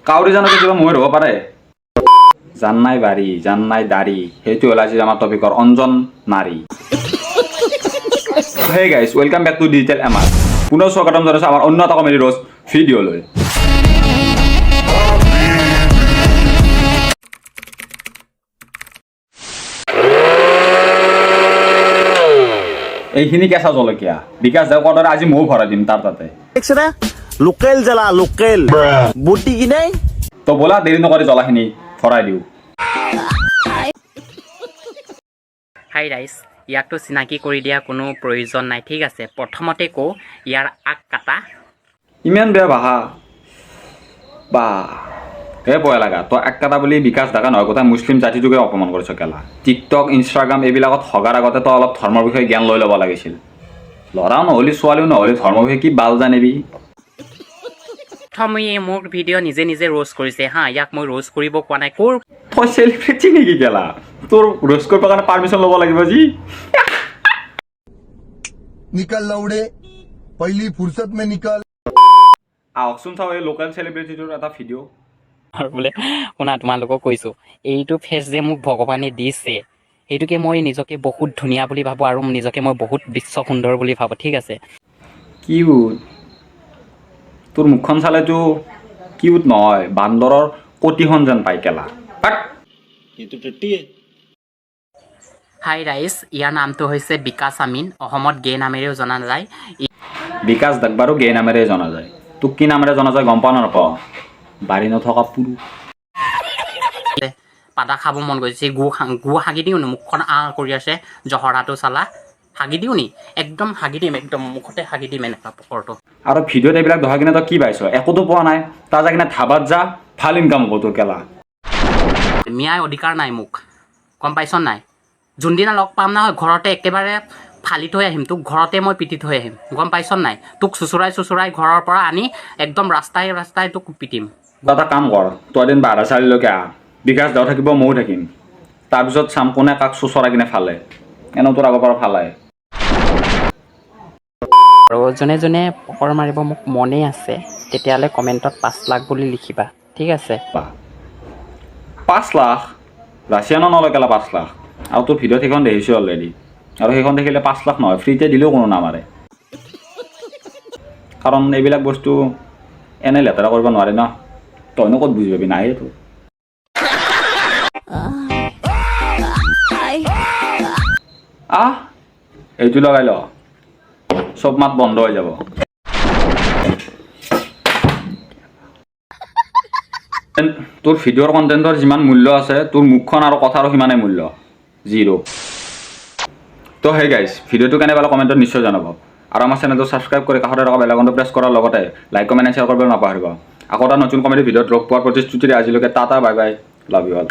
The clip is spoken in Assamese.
কাউৰী জানো কিবা মই হ'ব পাৰে জান নাই বাৰী জান নাই দাড়ি সেইটো হ'ল আজি আমাৰ টপিকৰ অঞ্জন নাৰী hey guys welcome back to digital এমাৰ পুনৰ স্বাগতম জনাইছোঁ আমাৰ অন্য এটা কমেডি ৰ'ষ্ট ভিডিঅ'লৈ এইখিনি কেঁচা জলকীয়া বিকাশ দেৱ কদৰে আজি ময়ো ভৰাই দিম তাৰ তাতে লোকেল জ্বালা লোকেল বুটি কি নাই তো ব'লা দেৰি নকৰি জ্বলাখিনি ভৰাই দিওঁ হাই ৰাইজ ইয়াকতো চিনাকি কৰি দিয়া কোনো প্ৰয়োজন নাই ঠিক আছে প্ৰথমতে কওঁ ইয়াৰ আগ কাটা ইমান বেয়া ভাষা বা হে পয়া লাগা তই এক কাটা বুলি বিকাশ দাকা নহয় গোটেই মুছলিম জাতিটোকে অপমান কৰিছ কেলা টিকটক ইনষ্টাগ্ৰাম এইবিলাকত হগাৰ আগতে তই অলপ ধৰ্মৰ বিষয়ে জ্ঞান লৈ ল'ব লাগিছিল ল'ৰাও নহ'লি ছোৱালীও নহ'লি ধৰ্মৰ বিষয়ে কি বাল জানিবি প্ৰথমে মোক ভিডিঅ' নিজে নিজে ৰোষ্ট কৰিছে হা ইয়াক মই ৰোষ্ট কৰিব কোৱা নাই ক'ৰ তই চেলিব্ৰিটি নেকি কেলা তোৰ ৰোষ্ট কৰিবৰ কাৰণে পাৰ্মিশ্যন ল'ব লাগিব যি निकल लौड़े पहली फुर्सत में निकल আহকচোন চাওঁ এই লোকেল চেলিব্ৰিটিটোৰ এটা ভিডিঅ' আৰু বোলে শুনা তোমালোকক কৈছোঁ এইটো ফেচ যে মোক ভগৱানে দিছে সেইটোকে মই নিজকে বহুত ধুনীয়া বুলি ভাবোঁ আৰু নিজকে মই বহুত বিশ্ব সুন্দৰ বুলি ভাবোঁ ঠিক আছে কিউট তোৰ মুখখন চালেতো কিউট নহয় বান্দৰৰ কটিখন যেন পাই কেলা হাই ৰাইজ ইয়াৰ নামটো হৈছে বিকাশ আমিন অসমত গে নামেৰেও জনা যায় বিকাশ দাকবাৰো গে নামেৰে জনা যায় তোক কি নামেৰে জনা যায় গম পাওঁ নে নাপাওঁ বাৰী নথকা পুৰু পাতা খাব মন গৈছে গু হাগি দিওঁ নি মুখখন কৰি আছে জহৰাটো চালা হাগি দিওঁ নি একদম হাগি দিম একদম মুখতে হাগি দিম এনেকুৱা পকৰটো আৰু ভিডিঅ'ত এইবিলাক দেখা কিনে তই কি পাইছ একোতো পোৱা নাই তাৰ যা কিনে ধাবাত যা ভাল ইনকাম হ'ব তোৰ কেলা মিয়াই অধিকাৰ নাই মোক গম পাইছ নাই যোনদিনা লগ পাম নহয় ঘৰতে একেবাৰে ফালি থৈ আহিম তোক ঘৰতে মই পিটি থৈ আহিম গম পাইছ নাই তোক চুচুৰাই ঘৰৰ পৰা আনি একদম ৰাস্তাই তোক পিটিম তই এটা কাম কৰ তই এদিন 12:04 আহ বিকাশ দাও থাকিব ময়ো থাকিম তাৰপিছত চাম কোনে কাক চুচৰাই কিনে ফালে এনেও তোৰ আগৰ পৰা ফালাই আৰু যোনে যোনে পকৰ মাৰিব মোক মনেই আছে তেতিয়াহ'লে কমেণ্টত 5 লাখ বুলি লিখিবা ঠিক আছে 5 লাখ ৰাছিয়ানো নলয় কেলা 5 লাখ আৰু তোৰ ভিডিঅ'ত সেইখন দেখিছোঁ অলৰেডি আৰু সেইখন দেখিলে 5 লাখ নহয় ফ্ৰীতে দিলেও কোনো নামাৰে কাৰণ এইবিলাক বস্তু এনে লেতেৰা কৰিব নোৱাৰে ন তইনো ক'ত বুজি পাবি নাহে তোৰ এইটো লগাই ল চব মাত বন্ধ হৈ যাব তোৰ ভিডিঅ'ৰ কণ্টেণ্টৰ যিমান মূল্য আছে তোৰ মুখখন আৰু কথাৰো সিমানেই মূল্য 0 তো হে গাইজ ভিডিঅ'টো কেনে পালে কমেণ্টত নিশ্চয় জনাব আৰু আমাৰ চেনেলটো ছাবস্ক্ৰাইব কৰি কাষতে থকা বেল আইকনটো প্ৰেছ কৰাৰ লগতে লাইক কমেণ্ট শ্বেয়াৰ কৰিবলৈ নাপাহৰিব আকৌ এটা নতুন কমেডি ভিডিঅ'ত লগ পোৱাৰ প্ৰতিশ্ৰুতিৰে আজিলৈকে tata bye bye love you all